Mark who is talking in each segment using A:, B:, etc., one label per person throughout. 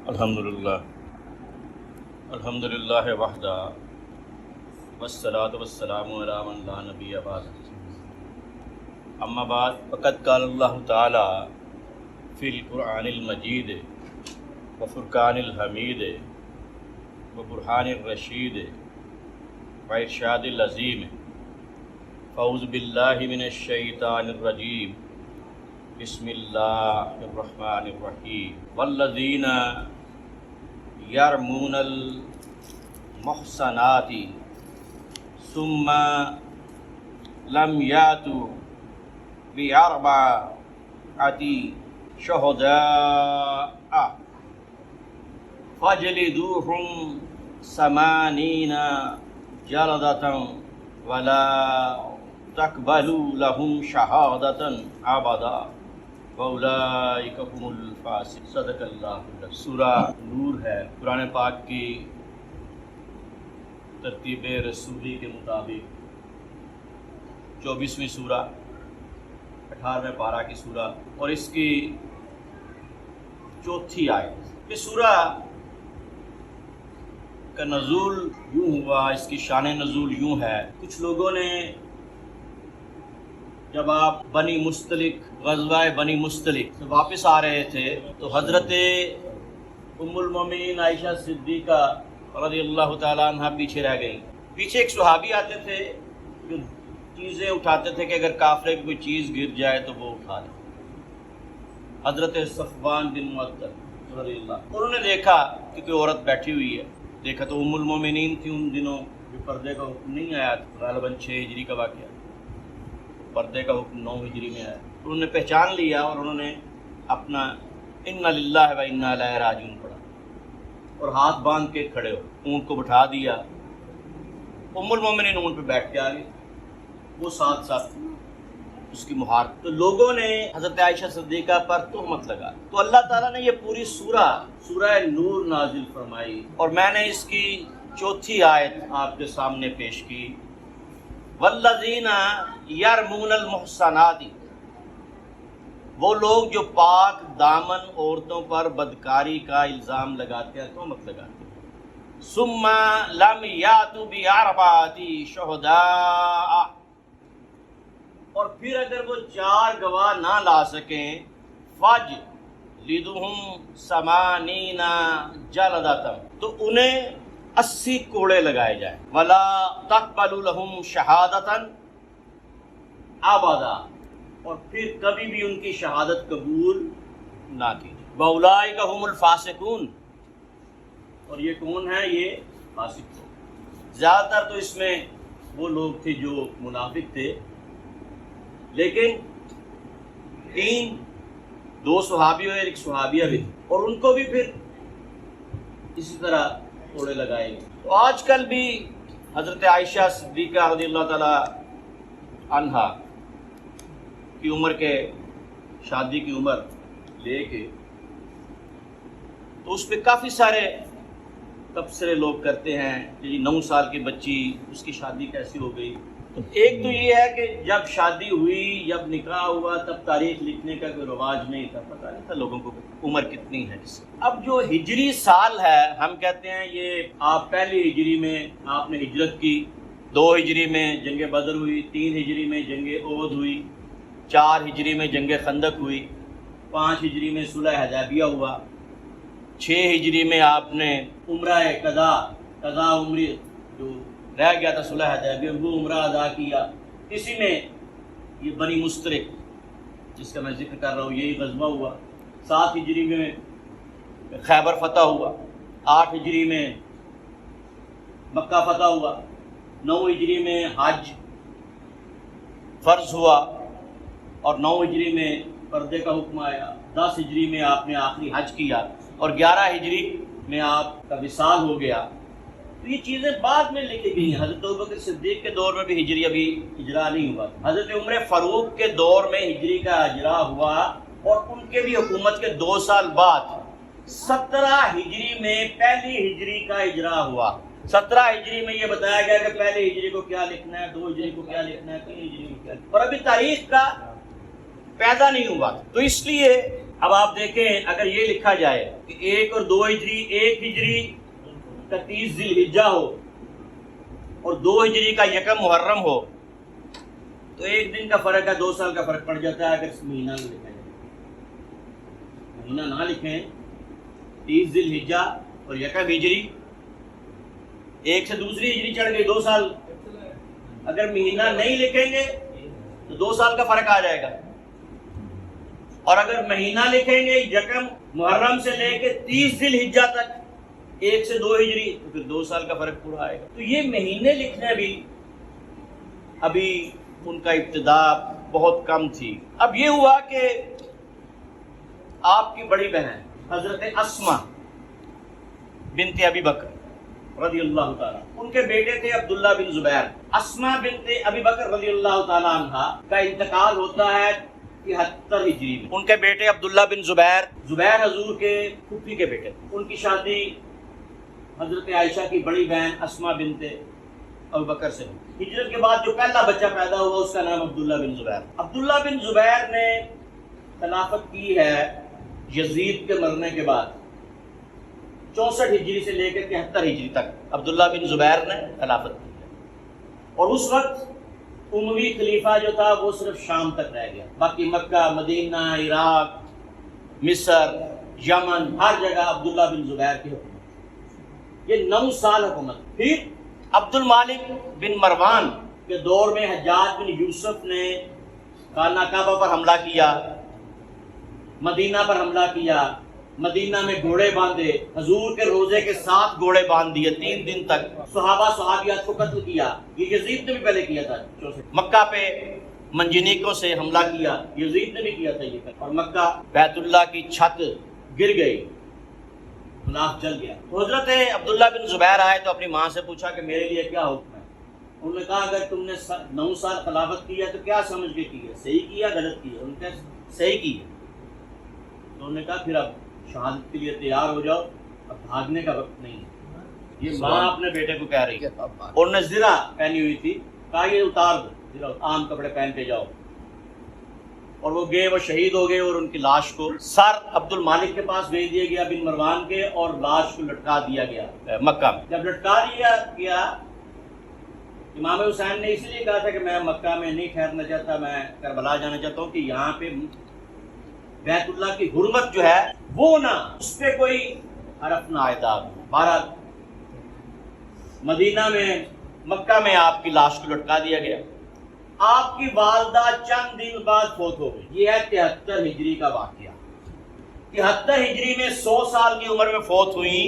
A: الحمدللہ وحدہ والصلاۃ والسلام علی من لا نبی بعد اما بعد فقد قال اللہ تعالی فی القرآن المجید وفرقان الحمید وبرہان الرشید وارشاد العظیم فاعوذ باللہ من الشیطان الرجیم بسم اللہ الرحمن الرحیم والذین یرمون المحصنات ثم لم یاتوا بأربعة شہداء فاجلدوہم 80 جلدۃ ولا تقبلوا لهم شہادۃ ابدا وَأُولَٰئِكَ هُمُ الْفَاسِقُونَ۔ صدق اللہ العظیم۔ سورہ نور ہے، قرآن پاک کی ترتیب رسولی کے مطابق 24ویں سورہ، 18ویں پارہ کی سورہ اور اس کی چوتھی آیت۔ یہ سورہ کا نزول یوں ہوا، اس کی شان نزول یوں ہے، کچھ لوگوں نے جب آپ بنی مستلق غزوہ بنی مستلق سے واپس آ رہے تھے تو حضرت ام المومنین عائشہ صدیقہ رضی اللہ تعالیٰ عنہ پیچھے رہ گئیں۔ پیچھے ایک صحابی آتے تھے جو چیزیں اٹھاتے تھے کہ اگر قافلے کی کوئی چیز گر جائے تو وہ اٹھا لیں، حضرت صفوان بن معطل رضی اللہ۔ انہوں نے دیکھا کہ کوئی عورت بیٹھی ہوئی ہے، دیکھا تو ام المومنین تھی، ان دنوں جو پردے کا حکم نہیں آیا تھا، غالباً 6 ہجری کا واقعہ، پردے کا حکم 9 ہجری میں آیا۔ انہوں نے پہچان لیا اور انہوں نے اپنا انا للہ و انا الیہ راجعون پڑھا اور ہاتھ باندھ کے کھڑے ہو، اونٹ کو بٹھا دیا۔ ام المومنین اونٹ پہ بیٹھ کے آگے، وہ ساتھ ساتھ اس کی مہار۔ تو لوگوں نے حضرت عائشہ صدیقہ پر تہمت لگا، تو اللہ تعالیٰ نے یہ پوری سورہ نور نازل فرمائی اور میں نے اس کی چوتھی آیت آپ کے سامنے پیش کی۔ والذین یرمون المحصنات، وہ لوگ جو پاک دامن عورتوں پر بدکاری کا الزام لگاتے ہیں، تہمت لگاتے ہیں۔ ثم لم یاتوا بأربعة شہداء، اور پھر اگر وہ 4 گواہ نہ لا سکیں، فاجلدوہم 80 جلدۃ، تو انہیں 80 کوڑے لگائے جائیں۔ ولا تقبلوا لهم شہادۃ ابدا، اور پھر کبھی بھی ان کی شہادت قبول نہ کیجیے۔ وَأُولَٰئِكَ هُمُ الْفَاسِقُونَ، اور یہ کون ہے؟ یہ فاسق لوگ۔ زیادہ تر تو اس میں وہ لوگ تھے جو منافق تھے، لیکن 2 صحابی اور 1 صحابیہ بھی، اور ان کو بھی پھر اسی طرح کوڑے لگائے گئے۔ تو آج کل بھی حضرت عائشہ صدیقہ رضی اللہ تعالی عنہا کی عمر کے شادی کی عمر لے کے تو اس پہ کافی سارے تبصرے لوگ کرتے ہیں کہ 9 سال کی بچی، اس کی شادی کیسی ہو گئی۔ تو ایک تو یہ ہے کہ جب شادی ہوئی، جب نکاح ہوا، تب تاریخ لکھنے کا کوئی رواج نہیں تھا، پتہ نہیں تھا لوگوں کو عمر کتنی ہے جس سے۔ اب جو ہجری سال ہے، ہم کہتے ہیں یہ آپ 1 ہجری میں آپ نے ہجرت کی، 2 ہجری میں جنگ بدر ہوئی، 3 ہجری میں جنگ احد ہوئی، 4 ہجری میں جنگ خندق ہوئی، 5 ہجری میں صلح حدیبیہ ہوا، 6 ہجری میں آپ نے عمرہ قضا عمری جو رہ گیا تھا صلح حدیبیہ، وہ عمرہ ادا کیا۔ اسی میں یہ بنی مستلق جس کا میں ذکر کر رہا ہوں، یہی غزوہ ہوا۔ 7 ہجری میں خیبر فتح ہوا، 8 ہجری میں مکہ فتح ہوا، 9 ہجری میں حج فرض ہوا اور 9 ہجری میں پردے کا حکم آیا، 10 ہجری میں آپ نے آخری حج کیا اور 11 ہجری میں آپ کا وصال ہو گیا۔ تو یہ چیزیں بعد میں لکھی گئی ہیں۔ حضرت ابوبکر صدیق کے دور میں بھی ہجری ابھی اجرا نہیں ہوا، حضرت عمر فاروق کے دور میں ہجری کا اجرا ہوا اور ان کے بھی حکومت کے 2 سال بعد 17 ہجری میں 1 ہجری کا اجرا ہوا۔ 17 ہجری میں یہ بتایا گیا کہ 1 ہجری کو کیا لکھنا ہے، 2 ہجری کو کیا لکھنا ہے، 3 ہجری کو کیا لکھنا ہے، اور ابھی تاریخ کا پیدا نہیں ہوا۔ تو اس لیے اب آپ دیکھیں اگر یہ لکھا جائے کہ 1 اور 2 ہجری، 1 ہجری کا 30 ذی الحجہ ہو اور 2 ہجری کا 1 محرم ہو تو 1 دن کا فرق ہے، 2 سال کا فرق پڑ جاتا ہے اگر مہینہ نہ لکھا جائے۔ مہینہ نہ لکھیں، 30 ذی الحجہ اور 1 ہجری، ایک سے دوسری ہجری چڑھ گئی 2 سال، اگر مہینہ نہیں لکھیں گے تو 2 سال کا فرق آ جائے گا، اور اگر مہینہ لکھیں گے 1 محرم سے لے کے 30 ذی الحجہ تک، 1 سے 2 ہجری، تو پھر 2 سال کا فرق پورا آئے گا۔ تو یہ مہینے لکھنے بھی ابھی ان کا ابتدا بہت کم تھی۔ اب یہ ہوا کہ آپ کی بڑی بہن حضرت اسما بنت ابی بکر رضی اللہ تعالیٰ، ان کے بیٹے تھے عبداللہ بن زبیر۔ اسما بنت ابی بکر رضی اللہ تعالیٰ عنہ کا انتقال ہوتا ہے 73 ہجری میں۔ ان کے بیٹے عبداللہ بن زبیر حضور کے پھوپھی کے بیٹے، ان کی شادی حضرت عائشہ کی بڑی بہن اسما بنت ابو بکر سے۔ ہجرت کے بعد جو پہلا بچہ پیدا ہوا اس کا نام عبداللہ بن زبیر۔ عبداللہ بن زبیر نے خلافت کی ہے یزید کے مرنے کے بعد 64 ہجری سے لے کے 73 ہجری تک عبداللہ بن زبیر نے خلافت کی ہے، اور اس وقت اموی خلیفہ جو تھا وہ صرف شام تک رہ گیا، باقی مکہ، مدینہ، عراق، مصر، یمن، ہر جگہ عبداللہ بن زبیر کی حکومت۔ یہ 9 سال حکومت۔ پھر عبد المالک بن مروان کے دور میں حجاج بن یوسف نے خانہ کعبہ پر حملہ کیا، مدینہ پر حملہ کیا، مدینہ میں گھوڑے باندھے، حضور کے روزے کے 7 گھوڑے باندھ دیے 3 دن تک، صحابہ صحابیات کو قتل کیا۔ یہ یزید نے بھی پہلے کیا تھا۔ مکہ پہ منجنیقوں سے حملہ کیا، یزید نے بھی کیا تھا یہ، اور مکہ بیت اللہ کی چھت گر گئی، غلاف جل گیا۔ تو حضرت عبداللہ بن زبیر آئے تو اپنی ماں سے پوچھا کہ میرے لیے کیا حکم ہے؟ انہوں نے کہا اگر تم نے 9 سال خلافت کی ہے تو کیا سمجھ کے کی ہے، صحیح کیا غلط کی ہے؟ انہوں نے کہا صحیح کی ہے۔ تو انہوں نے کہا پھر اب شہادت کے لیے تیار ہو جاؤ، اب بھاگنے کا وقت نہیں ہے۔ یہ ماں اپنے بیٹے کو کہہ رہی ہے، اور انہوں نے زرہ پہنی ہوئی تھی، کہا یہ اتار دو، زرہ عام کپڑے پہن کے جاؤ، اور وہ گئے، وہ شہید ہو گئے، اور ان کی لاش کو سر عبد المالک کے پاس بھیج دیا گیا بن مروان کے، اور لاش کو لٹکا دیا گیا مکہ میں۔ جب لٹکا دیا گیا، امام حسین نے اس لیے کہا تھا کہ میں مکہ میں نہیں ٹھہرنا چاہتا، میں کربلا جانا چاہتا ہوں، کہ یہاں پہ بیت اللہ کی حرمت جو ہے وہ نہ، اس پہ کوئی حرف نہ آئیدار ہو۔ بہرحال مدینہ میں، مکہ میں آپ کی لاش کو لٹکا دیا گیا۔ آپ کی والدہ چند دن بعد فوت ہو گئی۔ یہ ہے 73 ہجری کا واقعہ۔ 73 ہجری میں 100 سال کی عمر میں فوت ہوئی،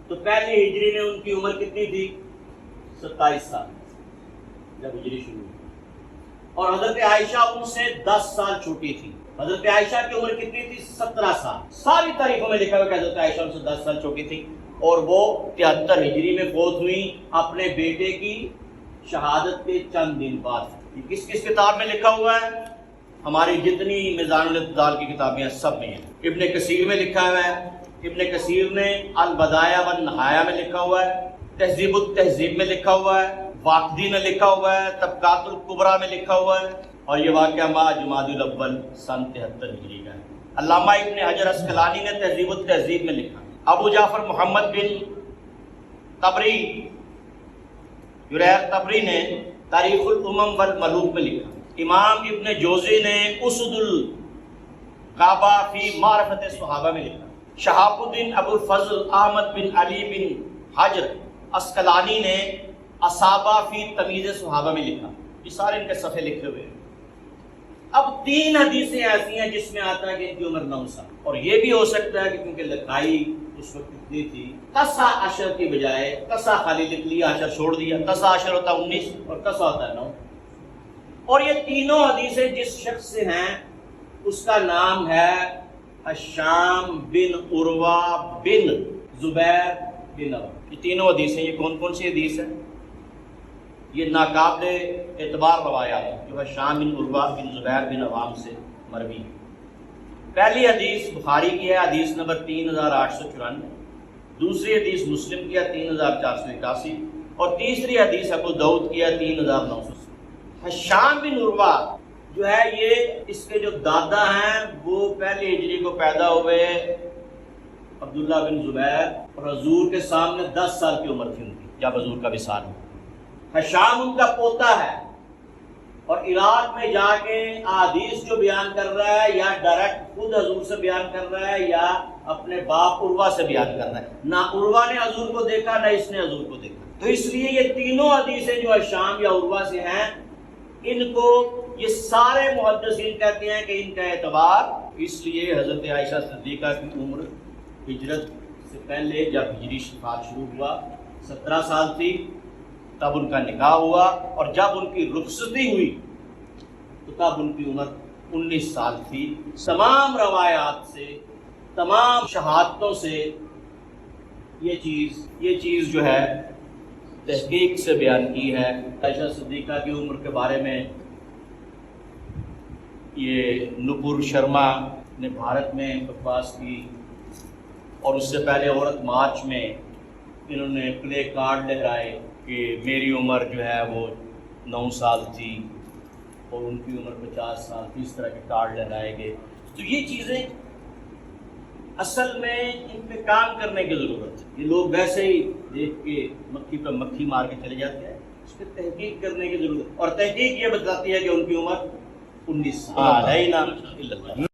A: تو پہلی ہجری میں ان کی عمر کتنی تھی؟ 27 سال جب ہجری شروع ہوئی، اور حضرت عائشہ ان سے 10 سال چھوٹی تھی۔ حضرت عائشہ کی عمر کتنی تھی؟ 17 سال۔ ساری تاریخوں میں لکھا ہوا کہ حضرت عائشہ ان سے 10 سال چھوٹی تھی، اور وہ 73 ہجری میں فوت ہوئی اپنے بیٹے کی شہادت کے چند دن بعد۔ یہ کس کس کتاب میں لکھا ہوا ہے؟ ہماری جتنی میزان الاعتدال کی کتابیں سب میں ہیں۔ ابن کثیر میں لکھا ہوا ہے، ابن کثیر نے البدایہ والنہایہ میں لکھا ہوا ہے، تہذیب التہذیب میں لکھا ہوا ہے، واقدی میں لکھا ہوا ہے، طبقات الکبریٰ میں لکھا ہوا ہے، اور یہ واقعہ ماہ جمادی الاول سن 73 ہجری کا ہے۔ علامہ ابن حجر اسقلانی نے تہذیب التہذیب میں لکھا۔ ابو جعفر محمد بن طبری، جریر طبری نے تاریخ الامم والملوک میں لکھا۔ امام ابن جوزی نے اسد الغابہ فی معرفت صحابہ میں لکھا۔ شہاب الدین ابو الفضل احمد بن علی بن حجر اسقلانی نے اصابہ فی تمیز صحابہ میں لکھا۔ یہ سارے ان کے صفحے لکھے ہوئے ہیں۔ اب 3 حدیثیں ایسی ہیں جس میں آتا ہے کہ ان کی عمر 9 سال، اور یہ بھی ہو سکتا ہے کہ کیونکہ لکھائی اس وقت اتنی تھی، 10 کی بجائے 10 خالی لکھ لیا، 10 چھوڑ دیا، 10 ہوتا ہے 19 اور 10 ہوتا ہے 9۔ اور یہ تینوں حدیثیں جس شخص سے ہیں اس کا نام ہے الشام بن عروہ بن زبیر بن عوام۔ یہ تینوں حدیثیں، یہ کون کون سی حدیث ہیں؟ یہ ناقابل اعتبار روایات ہیں جو ہے شام بن عروہ بن زبیر بن عوام سے مروی ہے۔ پہلی حدیث بخاری کی ہے، حدیث نمبر 3894، دوسری حدیث مسلم کی ہے 3481، اور تیسری حدیث ابو داؤد کی ہے 3900۔ شام بن عروہ جو ہے یہ اس کے جو دادا ہیں وہ پہلی ہجری کو پیدا ہوئے عبداللہ بن زبیر، اور حضور کے سامنے 10 سال کی عمر تھی ان کی جب حضور کا وصال ہوا۔ ہشام ان کا پوتا ہے، اور عراق میں جا کے احادیث جو بیان کر رہا ہے یا ڈائریکٹ خود حضور سے بیان کر رہا ہے یا اپنے باپ عروہ سے بیان کر رہا ہے۔ نہ عروہ نے حضور کو دیکھا نہ اس نے حضور کو دیکھا، تو اس لیے یہ تینوں حدیثیں جو ہشام یا عروہ سے ہیں، ان کو یہ سارے محدثین کہتے ہیں کہ ان کا اعتبار، اس لیے حضرت عائشہ صدیقہ کی عمر ہجرت سے پہلے جب ہجری شفاعت شروع ہوا 17 سال تھی، تب ان کا نکاح ہوا، اور جب ان کی رخصتی ہوئی تو تب ان کی عمر 19 سال تھی۔ تمام روایات سے، تمام شہادتوں سے یہ چیز جو ہے تحقیق سے بیان کی ہے۔ عائشہ صدیقہ کی عمر کے بارے میں یہ نپور شرما نے بھارت میں بکواس کی، اور اس سے پہلے عورت مارچ میں انہوں نے پلے کارڈ لہرائے کہ میری عمر جو ہے وہ 9 سال تھی اور ان کی عمر 50 سال تھی، اس طرح کے کارڈ لہرائے گئے۔ تو یہ چیزیں اصل میں ان پہ کام کرنے کی ضرورت ہے۔ یہ لوگ ویسے ہی دیکھ کے مکھی پہ مکھی مار کے چلے جاتے ہیں، اس پہ تحقیق کرنے کی ضرورت ہے، اور تحقیق یہ بتاتی ہے کہ ان کی عمر 19 سال ہے۔